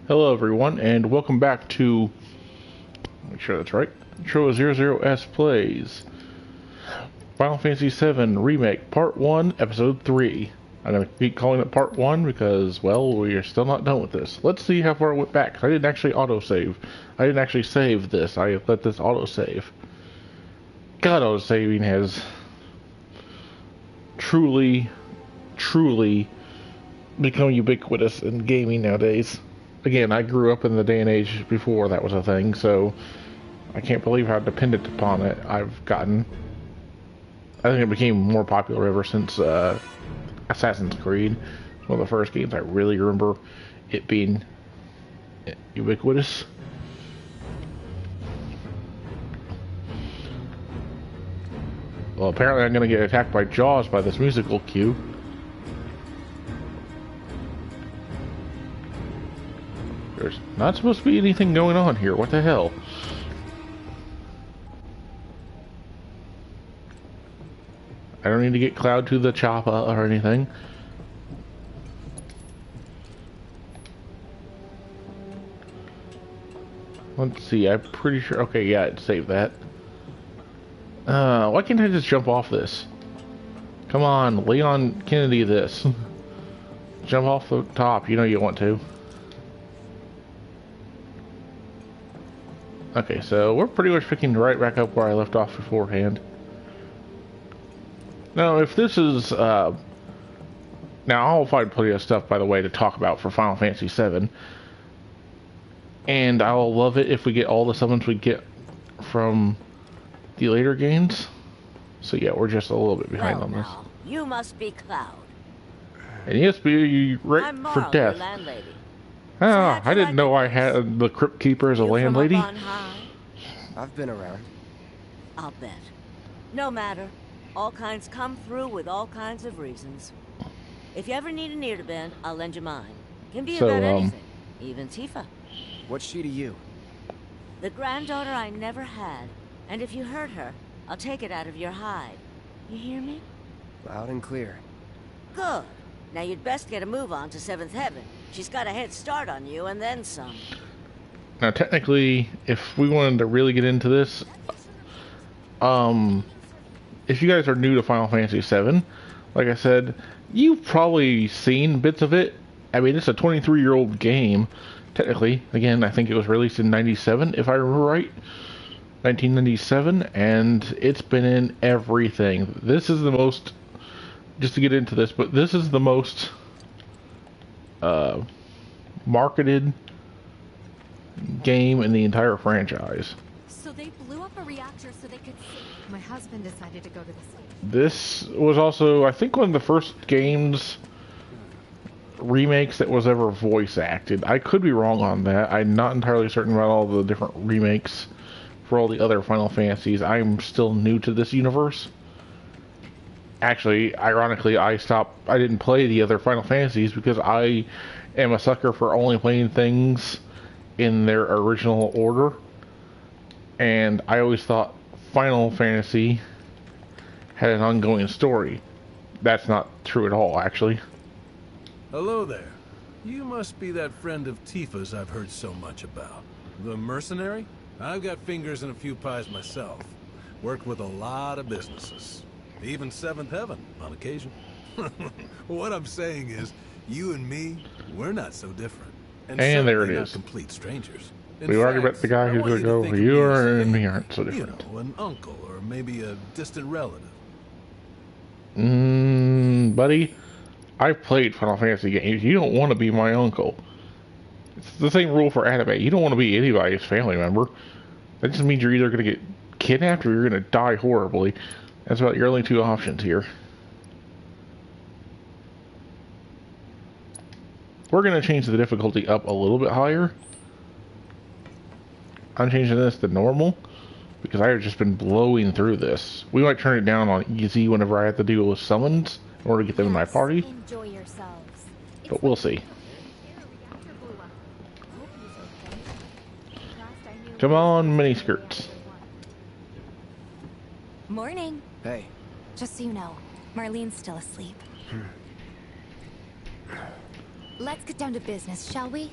Hello everyone, and welcome back to, make sure that's right, Troa 00S Plays Final Fantasy VII Remake Part 1, Episode 3. I'm going to keep calling it Part 1 because, well, we are still not done with this. Let's see how far I went back. I didn't actually autosave. I didn't actually save this. I let this autosave. God, autosaving has truly become ubiquitous in gaming nowadays. Again, I grew up in the day and age before that was a thing, so I can't believe how dependent upon it I've gotten. I think it became more popular ever since Assassin's Creed. It's one of the first games I really remember it being ubiquitous. Well, apparently I'm going to get attacked by Jaws by this musical cue. There's not supposed to be anything going on here. What the hell? I don't need to get Cloud to the chopper or anything. Let's see, I'm pretty sure... Okay, yeah, I'd save that. Why can't I just jump off this? Come on, Leon Kennedy this. Jump off the top, you know you want to. Okay, so we're pretty much picking right back up where I left off beforehand. Now, if this is, now I'll find plenty of stuff, by the way, to talk about for Final Fantasy VII. And I'll love it if we get all the summons we get from the later games. So yeah, we're just a little bit behind on this. You must be Cloud. And yes, be right for death. Oh, I didn't know I had the Crypt Keeper as a landlady. I've been around. I'll bet. No matter. All kinds come through with all kinds of reasons. If you ever need an ear to bend, I'll lend you mine. Can be about anything. Even Tifa. What's she to you? The granddaughter I never had. And if you hurt her, I'll take it out of your hide. You hear me? Loud and clear. Good. Now you'd best get a move on to 7th Heaven. She's got a head start on you and then some. Now technically, if we wanted to really get into this, if you guys are new to Final Fantasy VII, like I said, you've probably seen bits of it. I mean, it's a 23-year-old game, technically. Again, I think it was released in 97, if I remember right. 1997, and it's been in everything. This is the most, just to get into this, but this is the most marketed game in the entire franchise. So they blew up a reactor so they could see. My husband decided to go to the stage. This was also, I think, one of the first games remakes that was ever voice acted. I could be wrong on that. I'm not entirely certain about all the different remakes for all the other Final Fantasies. I'm still new to this universe. Actually, ironically, I didn't play the other Final Fantasies because I am a sucker for only playing things in their original order. And I always thought Final Fantasy had an ongoing story. That's not true at all, actually. Hello there. You must be that friend of Tifa's I've heard so much about. The mercenary? I've got fingers in a few pies myself. Worked with a lot of businesses. Even 7th Heaven, on occasion. What I'm saying is, you and me, we're not so different. And there it is. Complete strangers. We already met the guy who's going to go, you and me aren't so different. You know, an uncle, or maybe a distant relative. Buddy, I've played Final Fantasy games. You don't want to be my uncle. It's the same rule for anime. You don't want to be anybody's family member. That just means you're either going to get kidnapped or you're going to die horribly. That's about your only two options here. We're going to change the difficulty up a little bit higher. I'm changing this to normal because I have just been blowing through this. We might turn it down on easy whenever I have to deal with summons in order to get them in my party. Enjoy yourselves. But we'll see. Come on, miniskirts. Morning. Hey. Just so you know, Marlene's still asleep. Let's get down to business, shall we?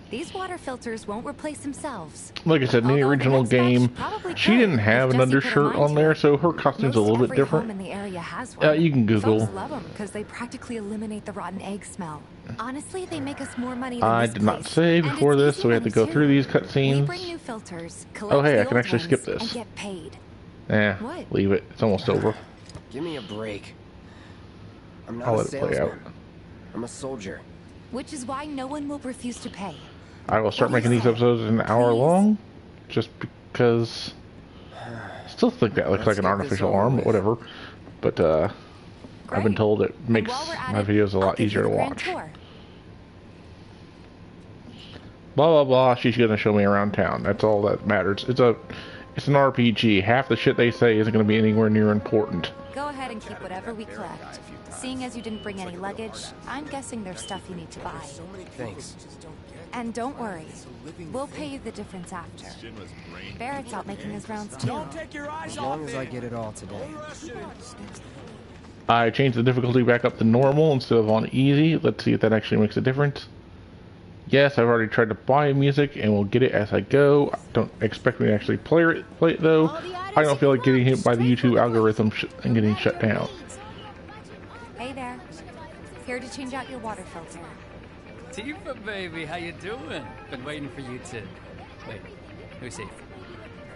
These water filters won't replace themselves. Like I said, in the Although original next batch game, probably she could, didn't if have an Jesse put her undershirt mind on to there, it. so her costume's a Most little bit every different. home in the area has one. You can Google. Folks love them because they practically eliminate the rotten egg smell. Honestly, they make us more money than I this did not place. save And before it's this, easy so we have to money, go too. through these We cutscenes. bring new filters, Oh, collect hey, the I can old actually skip ones, this. and get paid. What? Leave it. It's almost over. Give me a break. I'm not I'll a let it play out. salesman. I'm a soldier. Which is why no one will refuse to pay. I will start What do making you these say? episodes an hour Please? long, just because I still think that looks Let's like an get this artificial over arm, with. but whatever. But I've been Great. told it And makes while we're at my it, videos a I'll lot give you easier to the grand watch. tour. Blah blah blah. She's gonna show me around town. That's all that matters. It's an RPG. Half the shit they say isn't gonna be anywhere near important. Go ahead and keep whatever we collect. Seeing as you didn't bring any luggage, I'm guessing there's stuff you need to buy. Thanks. And don't worry, we'll pay you the difference after. Barrett's out making his rounds too. As long as I get it all today. I changed the difficulty back up to normal instead of on easy. Let's see if that actually makes a difference. Yes, I've already tried to buy music and we'll get it as I go. Don't expect me to actually play it though. I don't feel like getting hit by the YouTube algorithm and getting shut down. Hey there. Here to change out your water filter. Tifa, baby, how you doing? Been waiting for you to... Wait, who's he?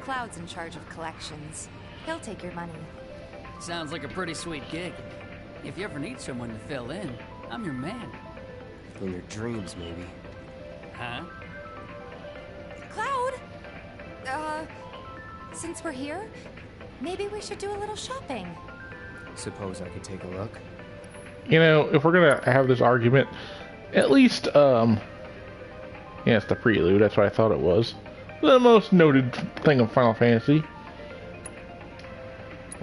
Cloud's in charge of collections. He'll take your money. Sounds like a pretty sweet gig. If you ever need someone to fill in, I'm your man. In your dreams, maybe. Huh? Cloud! Since we're here, maybe we should do a little shopping. Suppose I could take a look. You know, if we're gonna have this argument, at least, yeah, it's the prelude, that's what I thought it was. The most noted thing of Final Fantasy.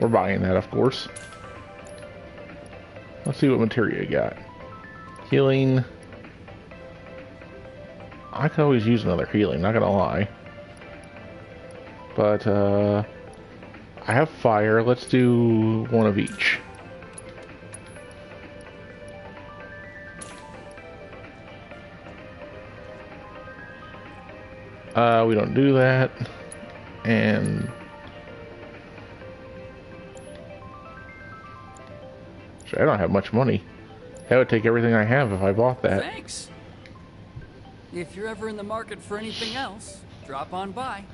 We're buying that, of course. Let's see what materia you got. Healing. I could always use another healing, not gonna lie. But, I have fire. Let's do one of each. We don't do that. And I don't have much money. That would take everything I have if I bought that. Thanks. If you're ever in the market for anything else, drop on by.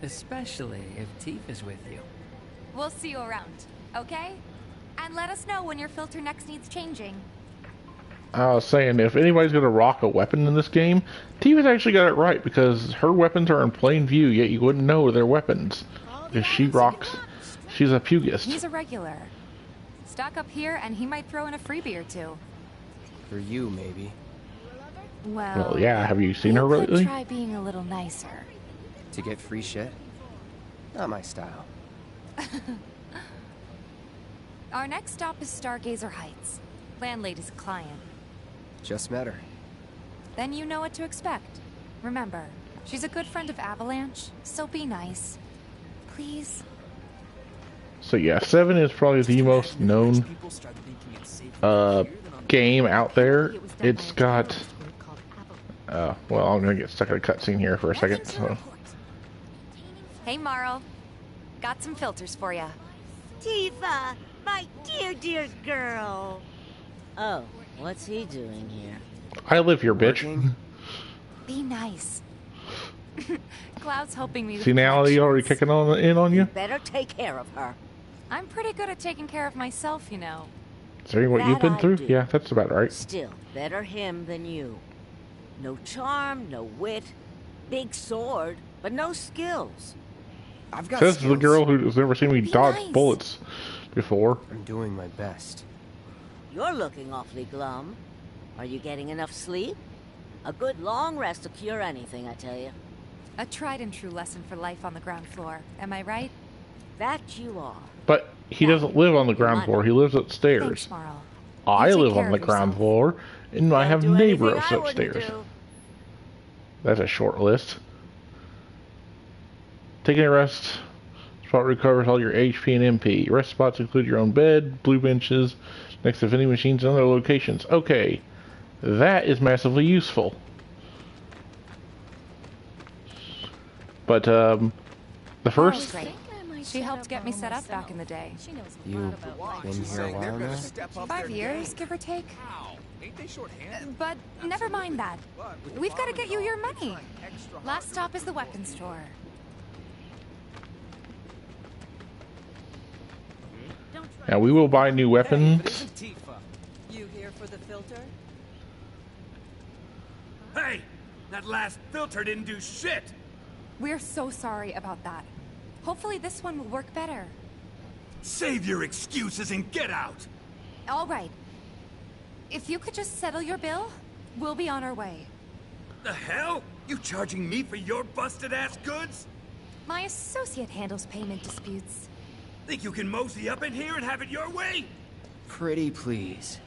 Especially if Tifa's with you. We'll see you around, okay? And let us know when your filter next needs changing. I was saying, if anybody's going to rock a weapon in this game, Tifa's actually got it right, because her weapons are in plain view, yet you wouldn't know they're weapons. Because she rocks, she's a pugist. He's a regular. Stock up here and he might throw in a freebie or two. For you, maybe. Well, yeah, have you seen her you could lately? try being a little nicer. To get free shit? Not my style. Our next stop is Stargazer Heights. Landlady's client. Just met her. Then you know what to expect. Remember, she's a good friend of Avalanche, so be nice. Please. So yeah, 7 is probably the most known game out there. It's got well, I'm gonna get stuck in a cutscene here for a second. So Hey, Marl. Got some filters for ya. Tifa, my dear, dear girl. Oh, what's he doing here? I live here, bitch. Working? Be nice. Cloud's helping me with Senility already collections. kicking in on you? Better take care of her. I'm pretty good at taking care of myself, you know. Seeing what That you've been I through? do. Yeah, that's about right. Still, better him than you. No charm, no wit, big sword, but no skills. I've got Says the skills. girl who's never seen me Be dodge nice. bullets before. I'm doing my best. You're looking awfully glum. Are you getting enough sleep? A good long rest will cure anything, I tell you. A tried and true lesson for life on the ground floor. Am I right? That you are. But he doesn't live on the ground floor. He lives upstairs. Thanks, Marl. I You take live care on the of ground yourself. floor, and I Don't have do anything neighbors I wouldn't upstairs. do. That's a short list. Taking a rest spot recovers all your HP and MP. Rest spots include your own bed, blue benches, next to vending machines, and other locations. Okay, that is massively useful. But the first. Great. She helped get me set up back in the day. You've been here a while now? 5 years, give or take. But never mind that. We've got to get you your money. Last stop is the weapons store. Now we will buy new weapons. You here for the filter? Hey! That last filter didn't do shit! We're so sorry about that. Hopefully this one will work better. Save your excuses and get out! All right. If you could just settle your bill, we'll be on our way. The hell? You charging me for your busted-ass goods? My associate handles payment disputes. Think you can mosey up in here and have it your way? Pretty please.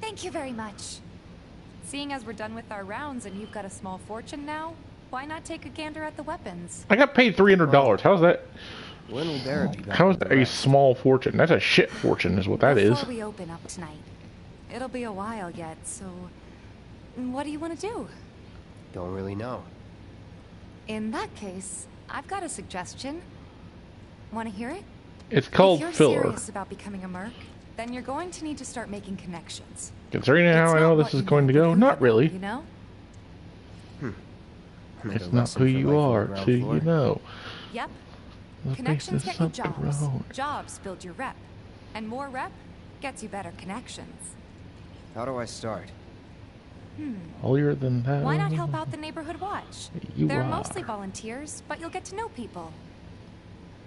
Thank you very much. Seeing as we're done with our rounds and you've got a small fortune now, why not take a gander at the weapons? I got paid $300. How's that? When will there be back How is to the that a rest? small fortune? That's a shit fortune, is what that is. Before we open up tonight, it'll be a while yet. So, what do you want to do? Don't really know. In that case, I've got a suggestion. Want to hear it? It's called If you're filler. serious about becoming a merc, then you're going to need to start making connections. Considering how It's I know not this what is you going to know, go, who not you really. You know? Another It's not lesson who for you life on the are ground till floor. you know. Yep. Let's Connections make get this you up jobs. around. Jobs build your rep. And more rep gets you better connections. How do I start? Holier than that. Why not help out the neighborhood watch? You They're are. mostly volunteers, but you'll get to know people.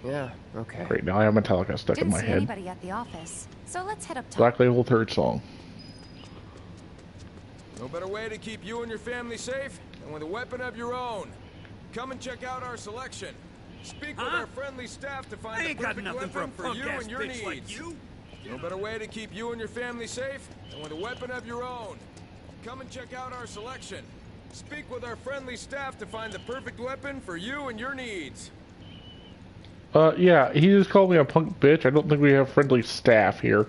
Yeah, okay. Great, now I have Metallica stuck in Didn't my see head. anybody at the office, so let's head up top. Black Label third song. No better way to keep you and your family safe than with a weapon of your own. Come and check out our selection. Speak with our friendly staff to find I the ain't got perfect nothing for a weapon for you punk-ass and your bitch needs. like you. No better way to keep you and your family safe than with a weapon of your own. Come and check out our selection. Speak with our friendly staff to find the perfect weapon for you and your needs. Yeah, he just called me a punk bitch. I don't think we have friendly staff here.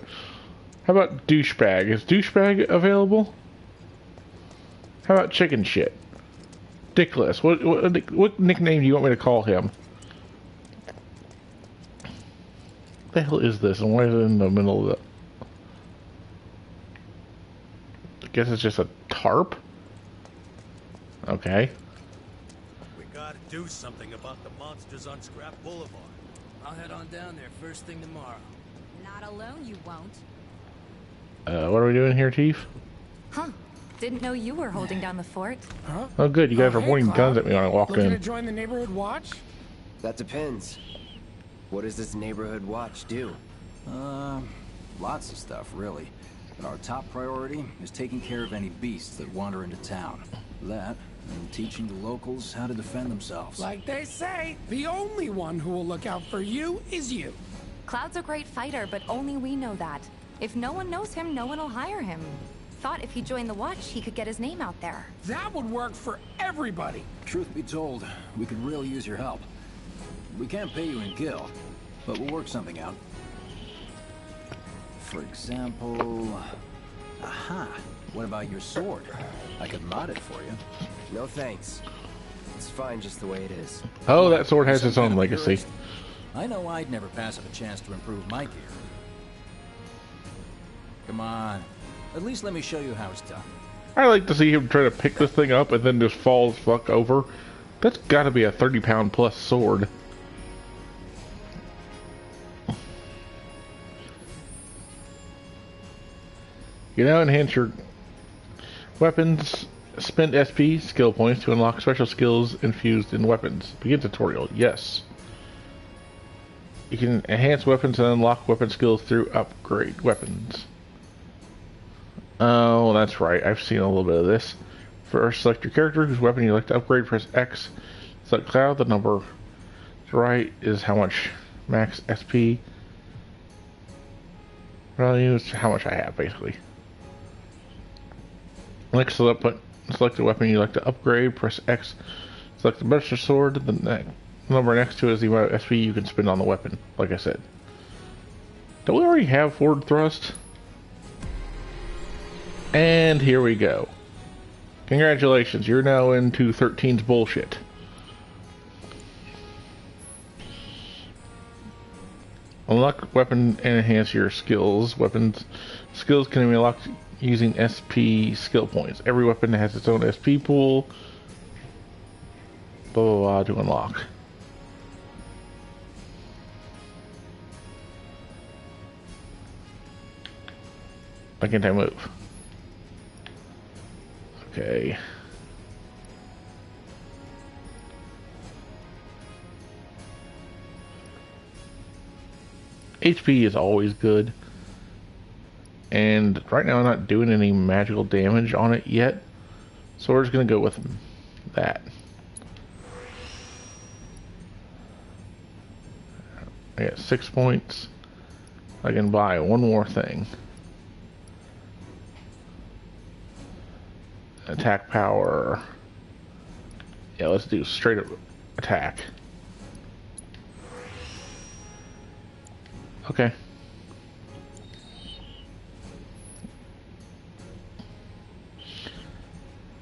How about douchebag? Is douchebag available? How about chicken shit? Dickless. What nickname do you want me to call him? What the hell is this? And why is it in the middle of the... I guess it's just a tarp? Okay. We gotta do something about the monsters on Scrap Boulevard. I'll head on down there first thing tomorrow. Not alone, you won't. What are we doing here, Chief? Huh. Didn't know you were holding down the fort. Huh? Oh, good. You guys are hey, pointing Cloud. guns at me when I walked Looking to in. join the neighborhood watch? That depends. What does this neighborhood watch do? Lots of stuff, really. But our top priority is taking care of any beasts that wander into town. That, and teaching the locals how to defend themselves. Like they say, the only one who will look out for you is you. Cloud's a great fighter, but only we know that. If no one knows him, no one will hire him. Thought if he joined the watch, he could get his name out there. That would work for everybody. Truth be told, we could really use your help. We can't pay you in gil, but we'll work something out. For example... Aha! What about your sword? I could mod it for you. No thanks. It's fine just the way it is. Oh, that sword has its own legacy. I know I'd never pass up a chance to improve my gear. Come on. At least let me show you how it's done. I like to see him try to pick this thing up and then just fall as fuck over. That's gotta be a 30-pound plus sword. You now enhance your weapons. Spend SP skill points to unlock special skills infused in weapons. Begin tutorial. Yes. You can enhance weapons and unlock weapon skills through upgrade weapons. Oh, that's right. I've seen a little bit of this. First, select your character whose weapon you like to upgrade. Press X. Select Cloud. The number to the right is how much max SP value is how much I have, basically. Next, select the weapon you like to upgrade. Press X. Select the Master Sword. The number next to it is the amount of SP you can spend on the weapon, like I said. Don't we already have forward thrust? And here we go. Congratulations, you're now into 13's bullshit. Unlock weapon and enhance your skills. Weapons skills can be unlocked using SP skill points. Every weapon has its own SP pool. Blah blah blah to unlock. Why can't I move? Okay. HP is always good. And right now I'm not doing any magical damage on it yet. So we're just going to go with that. I got 6 points. I can buy one more thing. Attack power. Yeah, let's do straight up attack. Okay.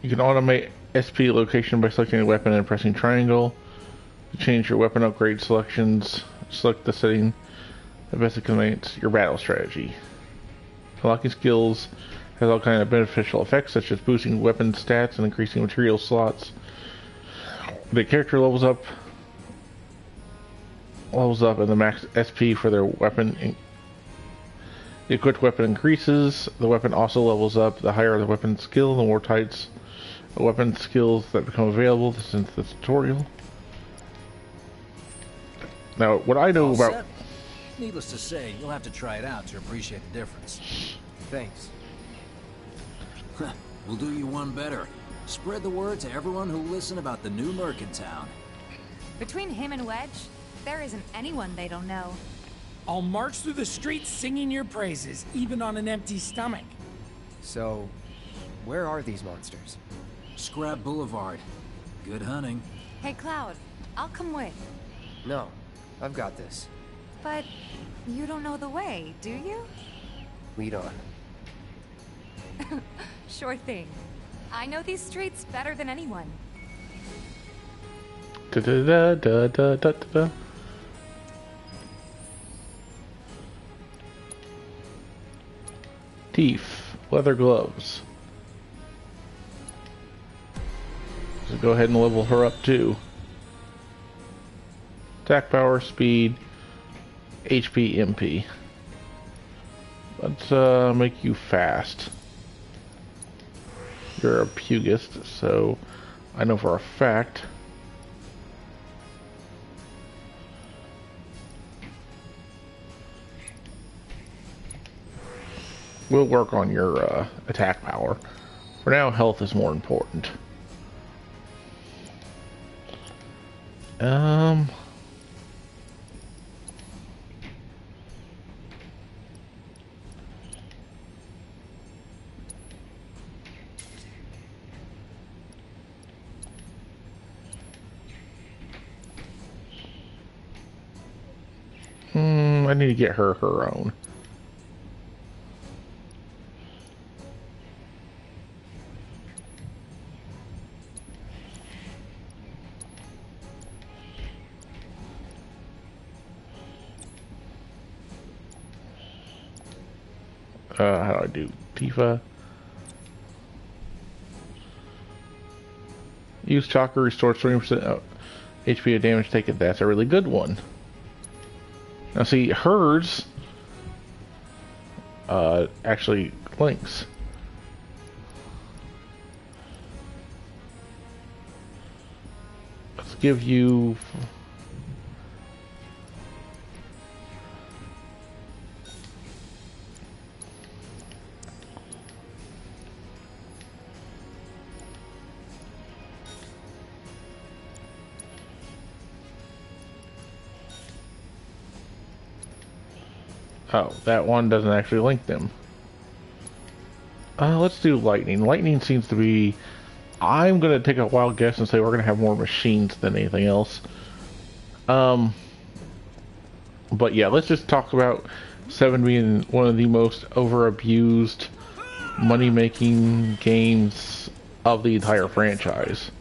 You can automate SP location by selecting a weapon and pressing triangle. To change your weapon upgrade selections, select the setting that best accommodates your battle strategy. Unlocking skills has all kinds of beneficial effects, such as boosting weapon stats and increasing material slots. The character levels up and the max SP for their weapon. The equipped weapon increases. The weapon also levels up. The higher the weapon skill, the more types of weapon skills that become available since the tutorial. Now, what I know about... Set. Needless to say, you'll have to try it out to appreciate the difference. Thanks. We'll do you one better. Spread the word to everyone who'll listen about the new merc in town. Between him and Wedge, there isn't anyone they don't know. I'll march through the streets singing your praises, even on an empty stomach. So, where are these monsters? Scrap Boulevard. Good hunting. Hey, Cloud, I'll come with. No, I've got this. But you don't know the way, do you? Lead on. Sure thing. I know these streets better than anyone. Da da da da da da. Teeth, leather gloves. So go ahead and level her up too. Attack power, speed, HP, MP. Let's make you fast. You're a pugist, so I know for a fact we'll work on your attack power. For now, health is more important. I need to get her own. How do I do? Tifa. Use chakra, restores 20% HP of damage taken. That's a really good one. Now see, hers actually links. Let's give you... Oh, that one doesn't actually link them. Let's do lightning. Lightning seems to be... I'm going to take a wild guess and say we're going to have more machines than anything else. But yeah, let's just talk about 7 being one of the most over-abused money-making games of the entire franchise.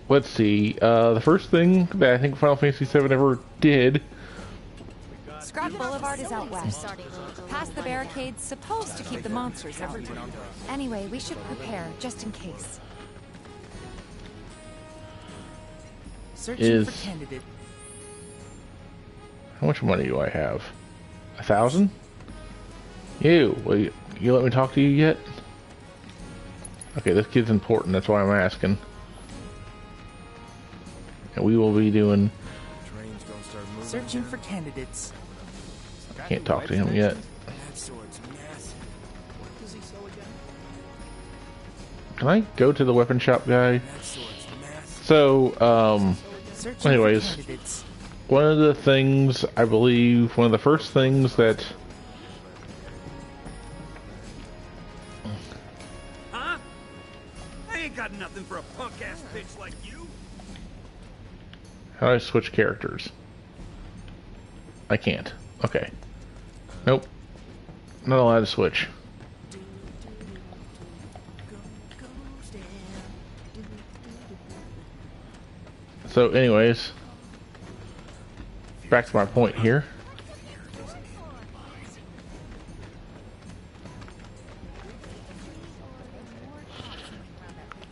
Let's see. The first thing that I think Final Fantasy VII ever did. Scrap Boulevard is out west. Past the barricades, supposed to keep the monsters out. Anyway, we should prepare, just in case. Searching for candidate. How much money do I have? 1,000? Will you let me talk to you yet? Okay, this kid's important, that's why I'm asking. And we will be doing... Searching for candidates. Can't talk to him yet. Can I go to the weapon shop guy? So, anyways, one of the things, I believe, one of the first things that... Huh? I ain't got nothing for a punk-ass bitch like you. How do I switch characters? I can't. Okay. Nope. Not allowed to switch. So anyways, back to my point here.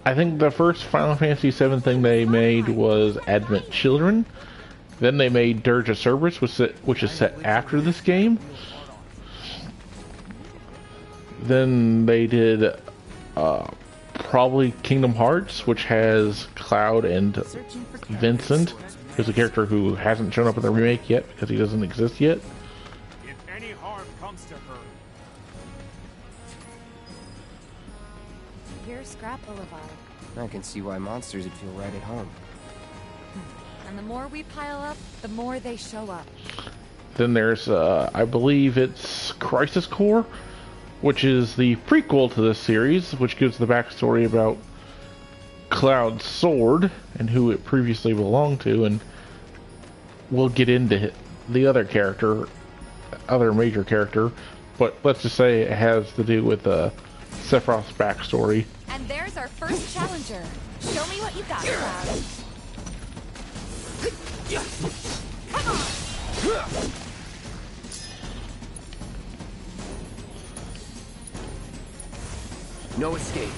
I think the first Final Fantasy VII thing they made was Advent Children. Then they made Dirge of Cerberus, which is set after this game. Then they did probably Kingdom Hearts, which has Cloud and Vincent, who's a character who hasn't shown up in the remake yet because he doesn't exist yet. If any harm comes to her. Here's Scrap Boulevard. I can see why monsters would feel right at home. And the more we pile up, the more they show up. Then there's, I believe it's Crisis Core, which is the prequel to this series, which gives the backstory about Cloud's sword and who it previously belonged to, and we'll get into the other major character, but let's just say it has to do with Sephiroth's backstory. And there's our first challenger. Show me what you got, Cloud. Come on! No escape.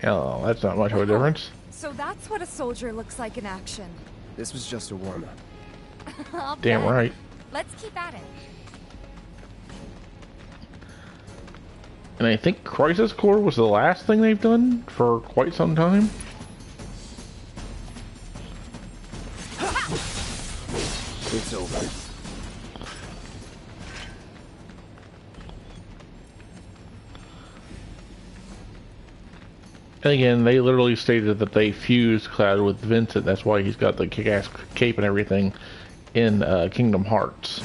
Oh, that's not much of a difference. So that's what a soldier looks like in action. This was just a warm-up. Damn right. Let's keep at it. And I think Crisis Core was the last thing they've done for quite some time. It's over. And again, they literally stated that they fused Cloud with Vincent. That's why he's got the kick-ass cape and everything in Kingdom Hearts.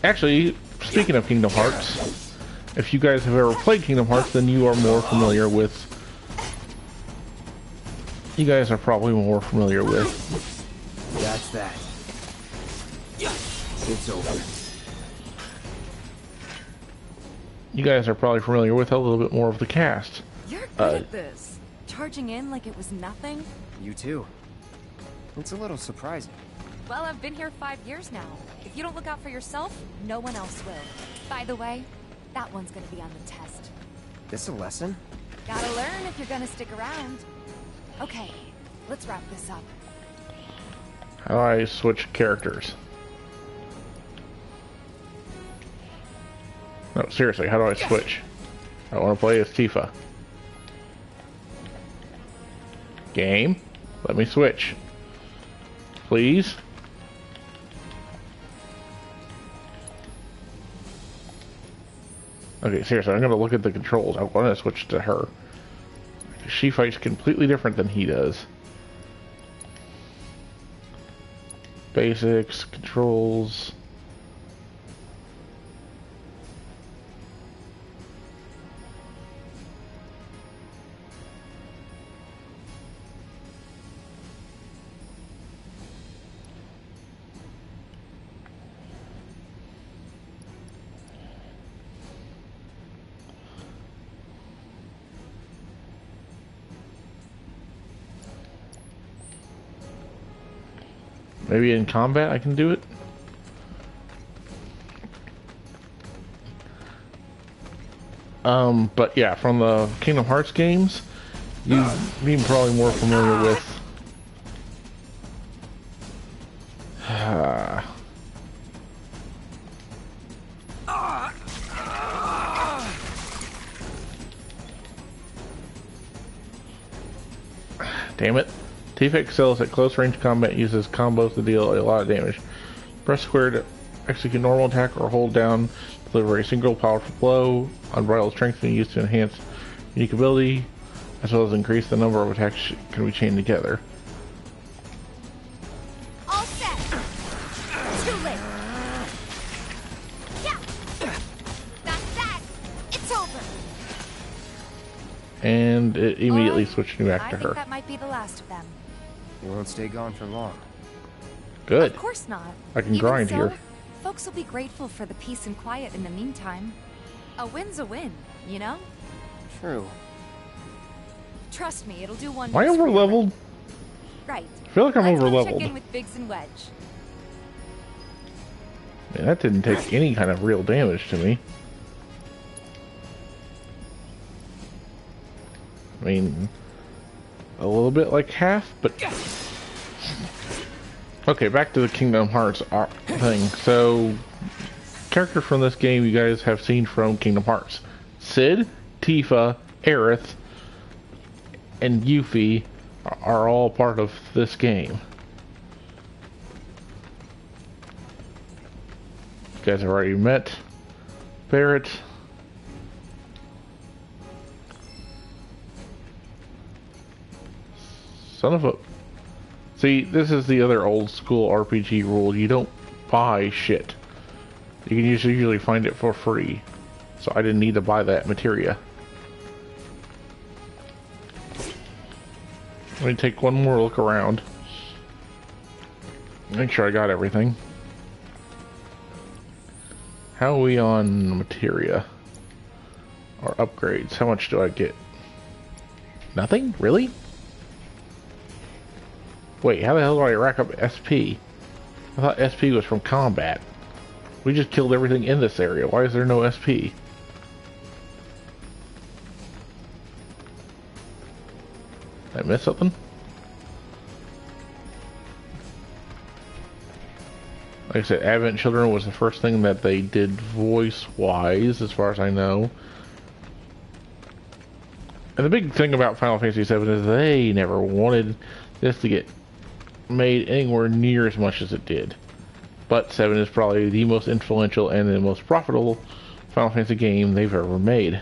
Actually, speaking of Kingdom Hearts, if you guys have ever played Kingdom Hearts, then you are more familiar with... You guys are probably more familiar with... That's that. It's over. You guys are probably familiar with a little bit more of the cast. You're good at this. Charging in like it was nothing. You too. It's a little surprising. Well, I've been here 5 years now. If you don't look out for yourself, no one else will. By the way, that one's gonna be on the test. This a lesson? Gotta learn if you're gonna stick around. Okay, let's wrap this up. How do I switch characters? No, seriously, how do I switch? I want to play as Tifa. Game, let me switch. Please. Okay, seriously, I'm going to look at the controls. I want to switch to her. She fights completely different than he does. Basics, controls... Maybe in combat I can do it? But yeah, from the Kingdom Hearts games, you'd be probably more familiar with... Damn it. Tifa excels at close range combat, uses combos to deal a lot of damage. Press square to execute normal attack or hold down to deliver a single powerful blow. Unbridled strength can be used to enhance unique ability, as well as increase the number of attacks can be chained together. All set. Too late. Yeah. That's that. It's over. And it immediately switched me back to I her. think that might be the last of them. You won't stay gone for long. Good. Of course not. I can Even grind so, here. Folks will be grateful for the peace and quiet in the meantime. A win's a win, you know? True. Trust me, it'll do one. Am I over leveled? Right. I feel like I'm Let's over go leveled. check in with Biggs and Wedge. Man, that didn't take any kind of real damage to me. I mean, a little bit like half, but... Okay, back to the Kingdom Hearts thing. So, characters from this game you guys have seen from Kingdom Hearts. Sid, Tifa, Aerith, and Yuffie are all part of this game. You guys have already met Barrett. Son of a... See, this is the other old school RPG rule. You don't buy shit. You can usually find it for free. So I didn't need to buy that materia. Let me take one more look around. Make sure I got everything. How are we on materia? Or upgrades? How much do I get? Nothing? Really? Wait, how the hell do I rack up SP? I thought SP was from combat. We just killed everything in this area. Why is there no SP? Did I miss something? Like I said, Advent Children was the first thing that they did voice-wise, as far as I know. And the big thing about Final Fantasy VII is they never wanted this to get made anywhere near as much as it did. But 7 is probably the most influential and the most profitable Final Fantasy game they've ever made.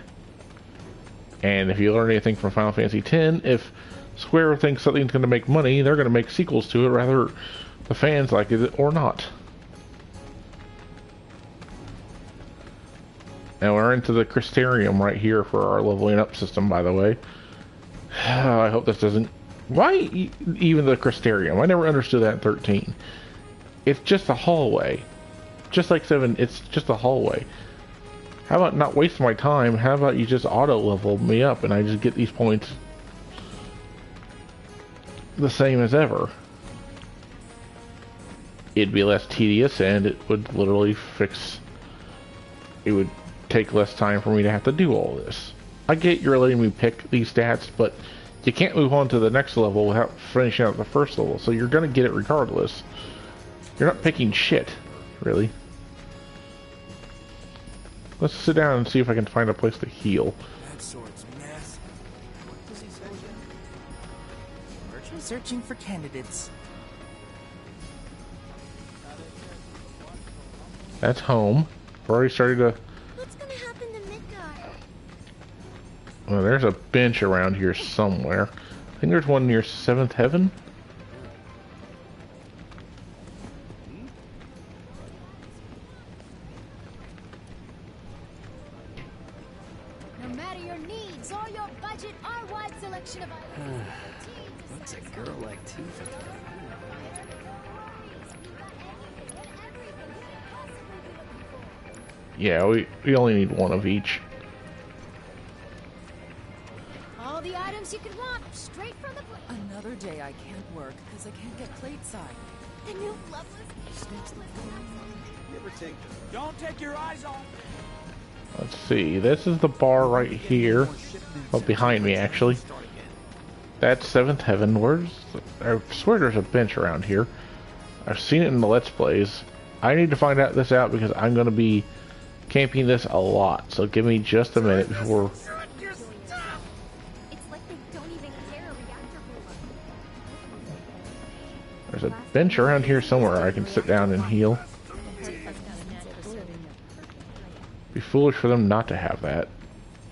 And if you learn anything from Final Fantasy X, if Square thinks something's going to make money, they're going to make sequels to it, whether the fans like it or not. Now we're into the Crystarium right here for our leveling up system, by the way. I hope this doesn't... Why even the Crystarium? I never understood that in 13. It's just a hallway. Just like 7, it's just a hallway. How about not waste my time? How about you just auto-level me up and I just get these points the same as ever? It'd be less tedious and it would literally fix... It would take less time for me to have to do all this. I get you're letting me pick these stats, but you can't move on to the next level without finishing out the first level, so you're gonna get it regardless. You're not picking shit, really. Let's sit down and see if I can find a place to heal. That sword's massive. What does he say again? Merchant searching for candidates. That's home. We're already starting to... What's gonna happen to Midgar? Well, there's a bench around here somewhere. I think there's one near 7th Heaven. No matter your needs or your budget, our wide selection of items. What's a girl like Tifa? Yeah, we only need one of each. All the items you could want, straight from the plate. Another day I can't work because I can't get plateside. The new loveless. Don't take your eyes off. Let's see. This is the bar right here. Oh, behind me, actually. That's Seventh Heaven. I swear there's a bench around here. I've seen it in the Let's Plays. I need to find this out because I'm going to be camping this a lot. So give me just a minute before... It's like they don't even care a reactor blew up. There's a bench around here somewhere I can sit down and heal. Be foolish for them not to have that.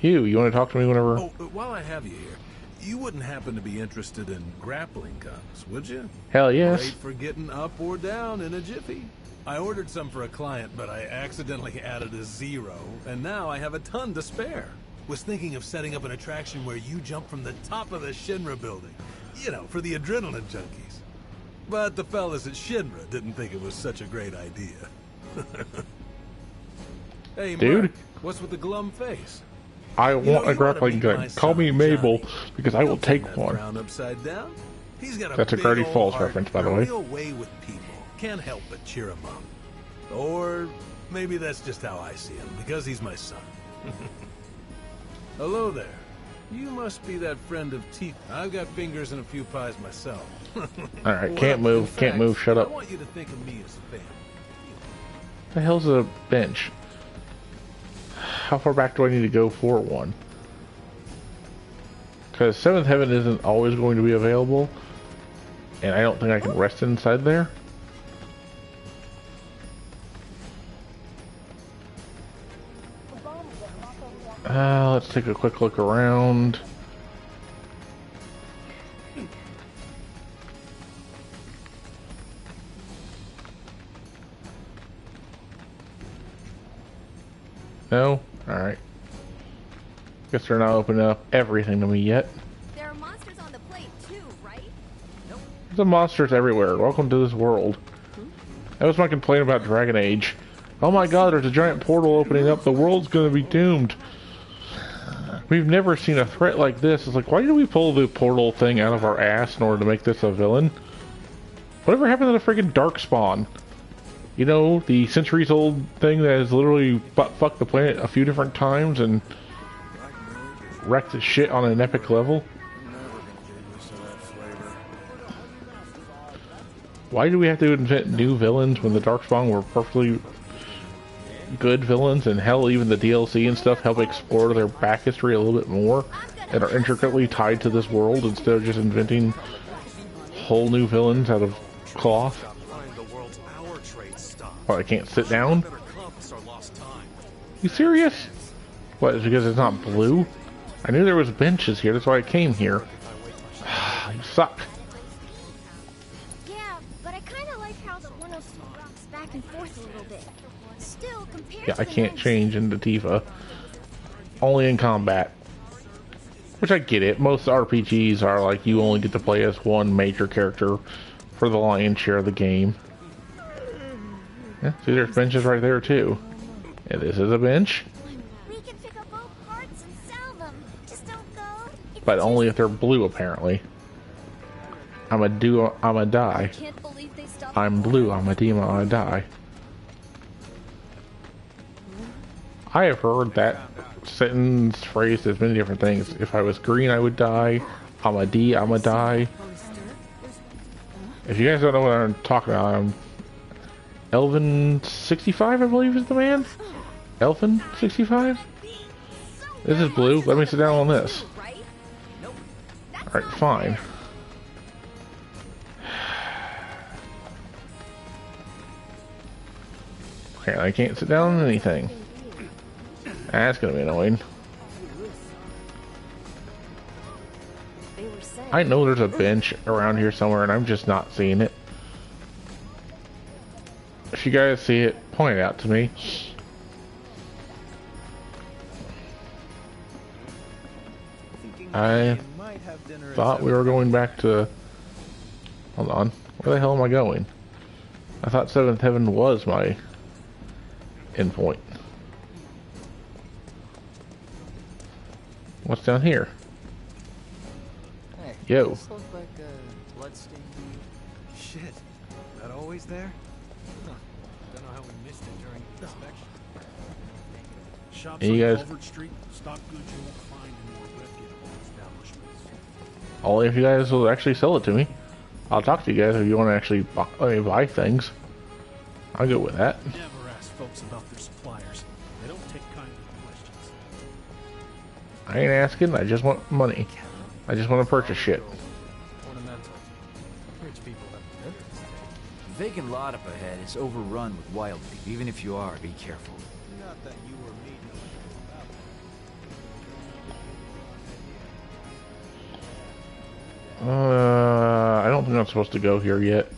You want to talk to me whenever... Oh, while I have you here, you wouldn't happen to be interested in grappling guns, would you? Hell yes. Great for getting up or down in a jiffy. I ordered some for a client, but I accidentally added a 0, and now I have a ton to spare. Was thinking of setting up an attraction where you jump from the top of the Shinra building. You know, for the adrenaline junkies. But the fellas at Shinra didn't think it was such a great idea. Hey, dude, Mark, what's with the glum face? I want a grappling gun. Call me Mabel, because I will take one. Upside down. He's got That's a Gravity Falls reference, by the way. Real way with people. Can't help but cheer him up. Or maybe that's just how I see him, because he's my son. Hello there. You must be that friend of Tifa. I've got fingers in a few pies myself. Alright, can't move, can't move, shut up. I want you to think of me as a family. What the hell's a bench? How far back do I need to go for one? Because Seventh Heaven isn't always going to be available, and I don't think I can rest inside there. Let's take a quick look around. No? Alright. Guess they're not opening up everything to me yet. There are monsters on the plate too, right? Nope. There's monsters everywhere. Welcome to this world. That was my complaint about Dragon Age. Oh my god, there's a giant portal opening up. The world's gonna be doomed. We've never seen a threat like this. It's like, why did we pull the portal thing out of our ass in order to make this a villain? Whatever happened to the freaking Darkspawn? You know, the centuries-old thing that has literally butt-fucked the planet a few different times and wrecked the shit on an epic level? Why do we have to invent new villains when the Darkspawn were perfectly good villains, and hell, even the DLC and stuff help explore their back history a little bit more and are intricately tied to this world instead of just inventing whole new villains out of cloth? What, I can't sit down? You serious? What, is it because it's not blue? I knew there was benches here, that's why I came here. You suck. Yeah, but I kind of like how the 102 rocks back and forth a little bit. Still, compared Yeah, to I the can't 90s, change into Tifa. Only in combat. Which I get it. Most RPGs are like you only get to play as one major character for the lion's share of the game. Yeah, see, there's benches right there too. And this is a bench. we can pick up both parts and sell them. Just don't go. But only if they're blue, apparently. I'm a die. Can't believe they stopped. I'm blue, I'm a demon, I'm a die. I have heard that sentence phrased as many different things. If I was green, I would die. I'm a D, I'm a die. If you guys don't know what I'm talking about, I'm Elvin65, I believe is the man? Elfin65? This is blue. Let me sit down on this. Alright, fine. Okay, I can't sit down on anything. That's gonna be annoying. I know there's a bench around here somewhere and I'm just not seeing it. If you guys see it, point it out to me. I thought we were going back to... Hold on. Where the hell am I going? I thought Seventh Heaven was my endpoint. What's down here? Hey, Yo. this looks like a bloodstained Shit. That always there? Huh. Don't know how we missed it during the inspection. Shops And you on guys, Culvert Street stock goods you won't find in more reputable establishments. all if you guys will actually sell it to me, I'll talk to you guys if you want to actually buy things. I'll go with that. Never ask folks about their suppliers. They don't take kindly to questions. I ain't asking, I just want money. I just want to purchase shit. Ornamental. Rich people have The vacant lot up ahead is overrun with wildlife. Even if you are, be careful. Not that you or me know anything about I don't think I'm supposed to go here yet.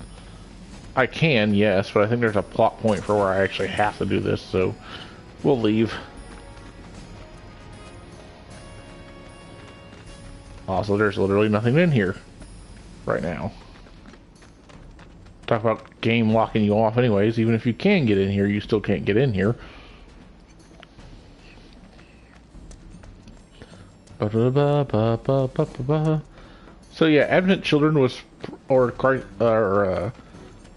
I can, yes, but I think there's a plot point for where I actually have to do this, so we'll leave. Also, there's literally nothing in here right now. Talk about game locking you off anyways. Even if you can get in here, you still can't get in here. So yeah, Advent Children was, or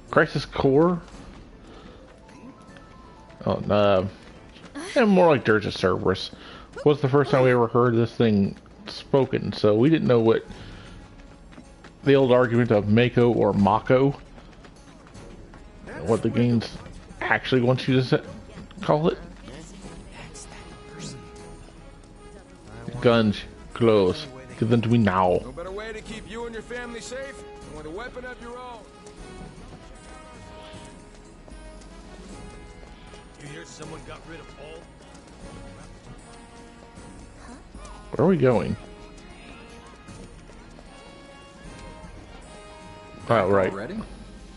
Crisis Core. Oh, and more like Dirge of Cerberus was the first time we ever heard this thing spoken. So we didn't know what the old argument of Mako or Mako, what the games actually want you to call it. Guns, clothes, give them to me now. No better way to keep you and your family safe than with a weapon of your own. You hear someone got rid of all? Where are we going? Oh, right. Ready?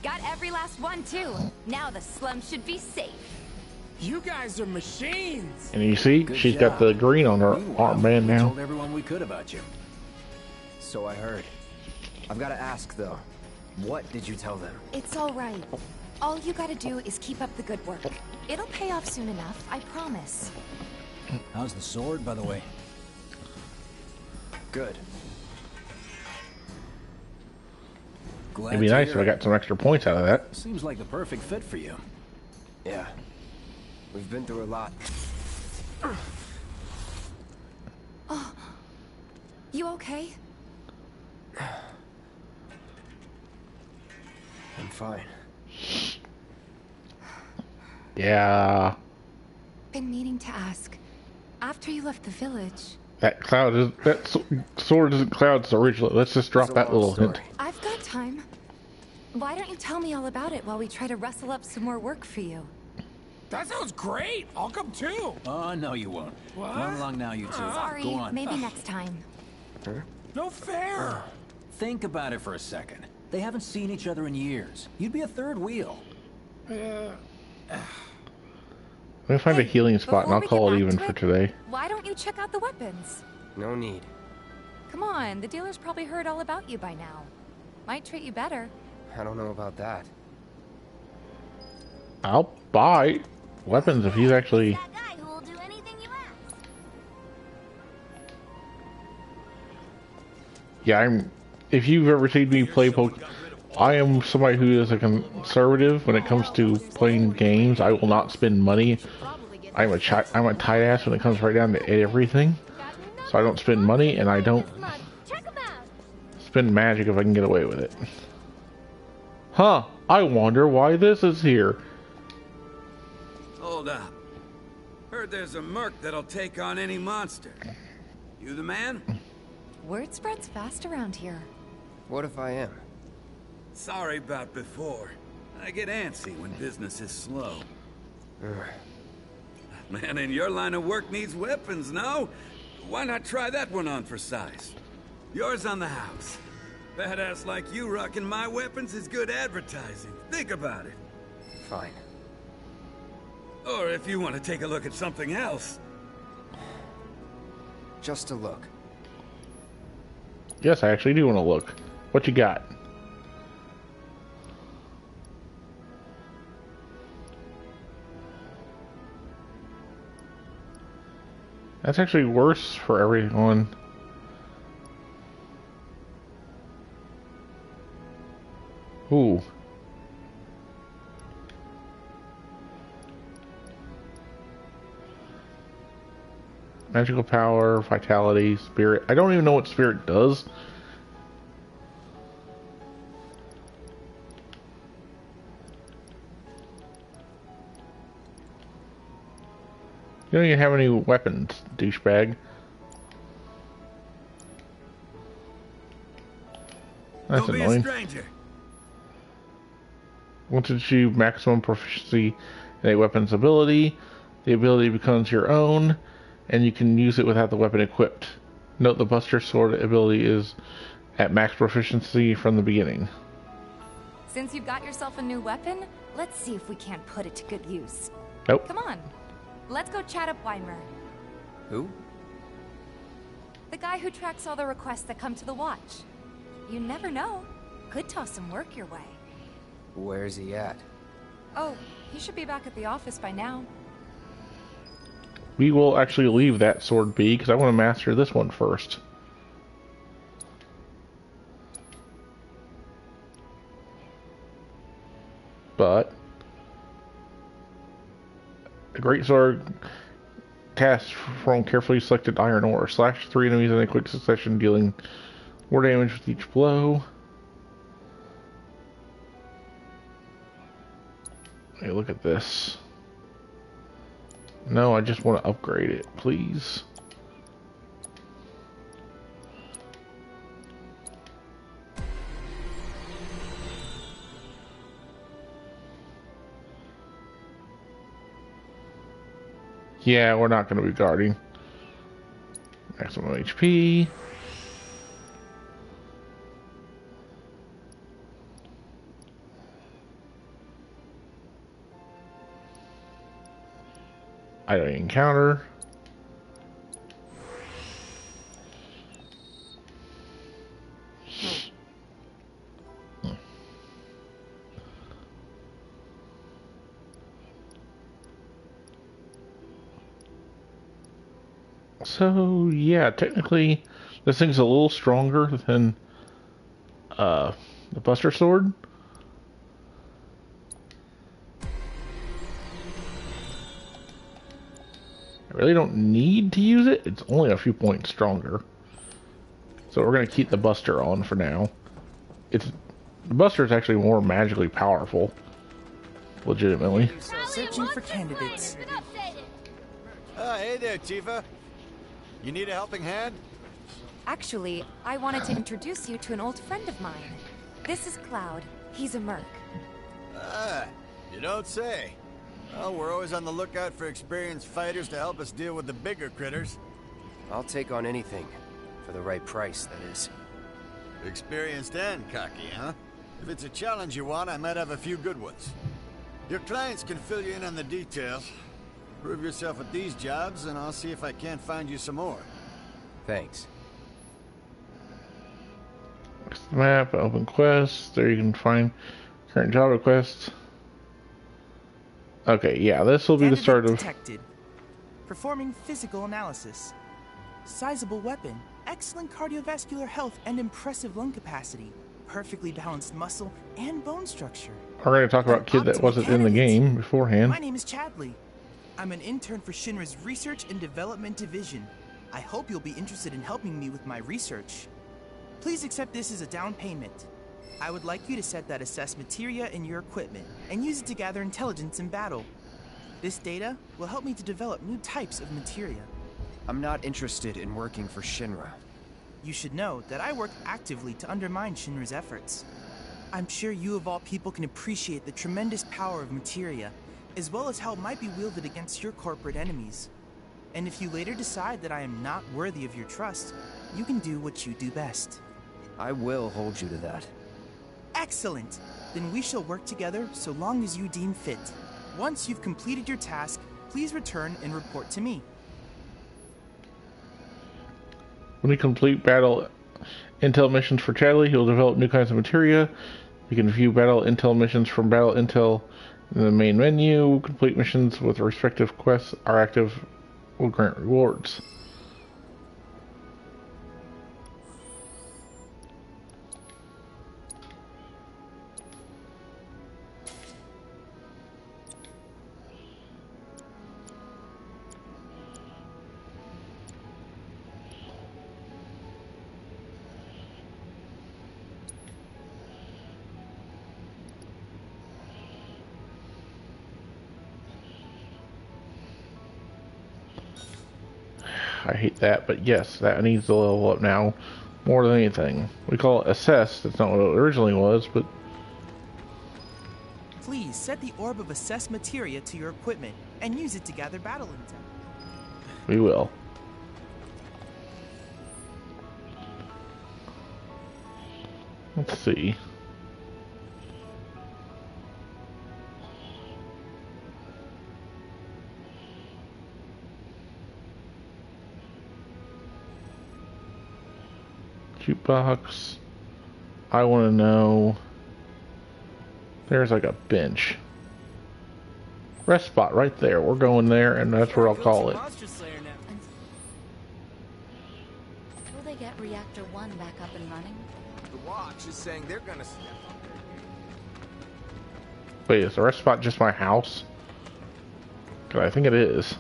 Got every last one too. Now the slum should be safe. You guys are machines. And you see, Good she's job. got the green on her armband We now. told everyone we could about you. So I heard. I've got to ask though. What did you tell them? It's all right. All you gotta do is keep up the good work. It'll pay off soon enough, I promise. How's the sword, by the way? Good. Glad It'd be to nice hear if I it. got some extra points out of that. Seems like the perfect fit for you. Yeah. We've been through a lot. Oh, you okay? I'm fine. Yeah, Been meaning to ask. After you left the village, that cloud is sword isn't Cloud's originally. Let's just drop that little hint. I've got time. Why don't you tell me all about it while we try to rustle up some more work for you? That sounds great. I'll come too. Oh, no, you won't. What? Run along now, you two. Sorry, Go on. maybe next time. No fair. Think about it for a second. They haven't seen each other in years. You'd be a third wheel. Let me find a healing spot and I'll call it even for today. Why don't you check out the weapons? No need. Come on, the dealer's probably heard all about you by now. Might treat you better. I don't know about that. I'll buy weapons if he's actually. That guy who will do anything you ask. Yeah, if you've ever seen me play I am somebody who is a conservative when it comes to playing games. I will not spend money. I'm a tight ass when it comes right down to everything. So I don't spend money, and I don't spend magic if I can get away with it. Huh? I wonder why this is here. Hold up. Heard there's a merc that'll take on any monster. You the man? Word spreads fast around here. What if I am? Sorry about before. I get antsy when business is slow. Man in your line of work needs weapons, no? Why not try that one on for size? Yours on the house. Badass like you rocking my weapons is good advertising. Think about it. Fine. Or if you want to take a look at something else. Just a look. Yes, I actually do want to look. What you got? That's actually worse for everyone. Ooh. Magical power, vitality, spirit. I don't even know what spirit does. You don't even have any weapons, douchebag. That's Don't annoying. be a stranger. Once you achieve maximum proficiency in a weapon's ability, the ability becomes your own, and you can use it without the weapon equipped. Note the Buster Sword ability is at max proficiency from the beginning. Since you've got yourself a new weapon, let's see if we can't put it to good use. Nope. Come on. Let's go chat up Weimer. Who? The guy who tracks all the requests that come to the watch. You never know. Could toss some work your way. Where's he at? Oh, he should be back at the office by now. We will actually leave that sword be, because I want to master this one first. But a great sword cast from carefully selected iron ore. Slash 3 enemies in a quick succession, dealing more damage with each blow. Hey, look at this. No, I just want to upgrade it, please. Yeah, we're not going to be guarding. Maximum HP. I don't encounter. So yeah, technically this thing's a little stronger than the Buster Sword. I really don't need to use it. It's only a few points stronger. So we're going to keep the Buster on for now. The Buster is actually more magically powerful. Legitimately. Searching for candidates. Hey there, Tifa. You need a helping hand? Actually, I wanted to introduce you to an old friend of mine. This is Cloud. He's a merc. You don't say. Well, we're always on the lookout for experienced fighters to help us deal with the bigger critters. I'll take on anything. For the right price, that is. Experienced and cocky, huh? If it's a challenge you want, I might have a few good ones. Your clients can fill you in on the details. Prove yourself at these jobs, and I'll see if I can't find you some more. Thanks. Map, open quests. There you can find current job requests. Okay, yeah, this will be the start of... Detected. Performing physical analysis. Sizable weapon. Excellent cardiovascular health and impressive lung capacity. Perfectly balanced muscle and bone structure. We're going to talk about kid that wasn't in the game beforehand. My name is Chadley. I'm an intern for Shinra's Research and Development Division. I hope you'll be interested in helping me with my research. Please accept this as a down payment. I would like you to set that assess materia in your equipment and use it to gather intelligence in battle. This data will help me to develop new types of materia. I'm not interested in working for Shinra. You should know that I work actively to undermine Shinra's efforts. I'm sure you of all people can appreciate the tremendous power of materia, as well as how it might be wielded against your corporate enemies. And if you later decide that I am not worthy of your trust, you can do what you do best. I will hold you to that. Excellent! Then we shall work together so long as you deem fit. Once you've completed your task, please return and report to me. When you complete battle intel missions for Chadley, he'll develop new kinds of materia. You can view battle intel missions from battle intel in the main menu. Complete missions with respective quests are active will grant rewards. I hate that, but yes, that needs to level up now more than anything. We call it assess. That's not what it originally was, but... Please set the orb of assess materia to your equipment and use it to gather battle intel. We will. Let's see. Jukebox. I want to know. There's like a bench. Rest spot right there. We're going there, and that's where I'll call it. Will they get Reactor 1 back up and running? The Watch is saying they're gonna step up their game. Wait, is the rest spot just my house? 'Cause I think it is.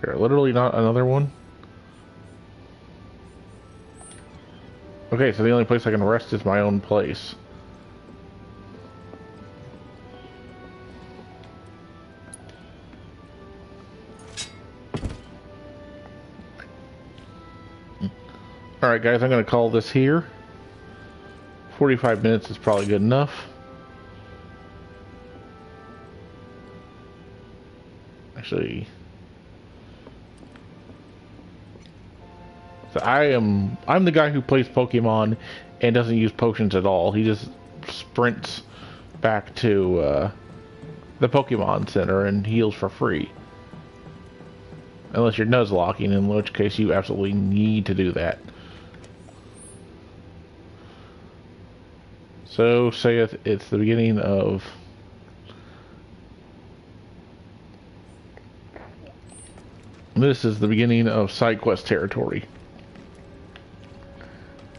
There literally not another one? Okay, so the only place I can rest is my own place. Alright guys, I'm going to call this here. 45 minutes is probably good enough. Actually... So I'm the guy who plays Pokemon and doesn't use potions at all. He just sprints back to the Pokemon Center and heals for free. Unless you're Nuzlocking, in which case you absolutely need to do that. So, say it's the beginning of... This is the beginning of side quest territory.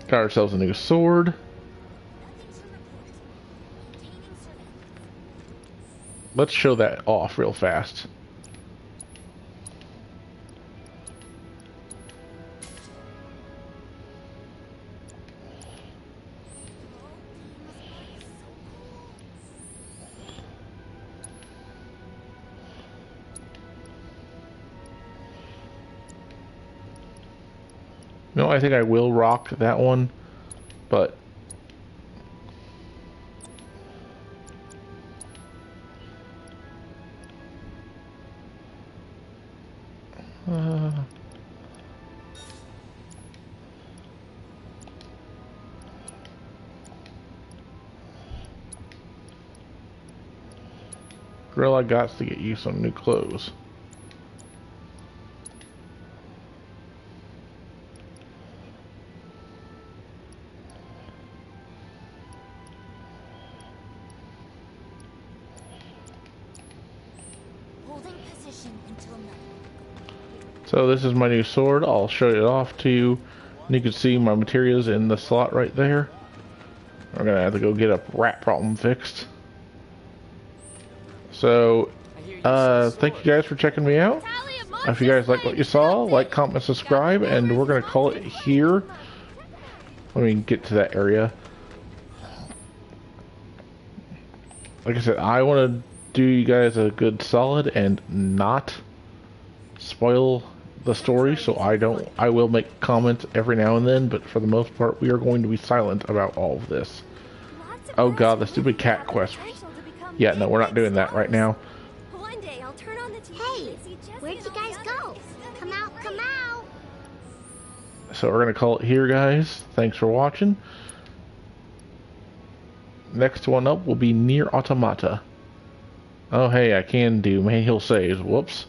Got ourselves a new sword. Let's show that off real fast. No, I think I will rock that one, but Gorilla got to get you some new clothes. So this is my new sword. I'll show it off to you. And you can see my materials in the slot right there. We're gonna have to go get a rat problem fixed. So, thank you guys for checking me out. If you guys like what you saw, like, comment, subscribe, and we're gonna call it here. Let me get to that area. Like I said, I want to do you guys a good solid and not spoil the story, so I will make comments every now and then, but for the most part we are going to be silent about all of this. Oh god, the stupid cat quest. Yeah, no, we're not doing that right now. One day I'll turn on the TV. Hey, where'd you guys go? Come out, come out. So we're gonna call it here, guys. Thanks for watching. Next one up will be Nier Automata. Oh hey, I can do manual saves. Whoops.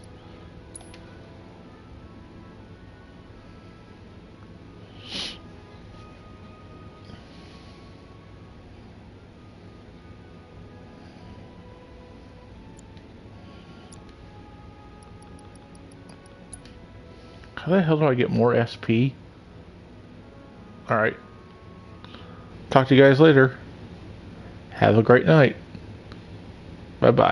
How the hell do I get more SP? Alright. Talk to you guys later. Have a great night. Bye-bye.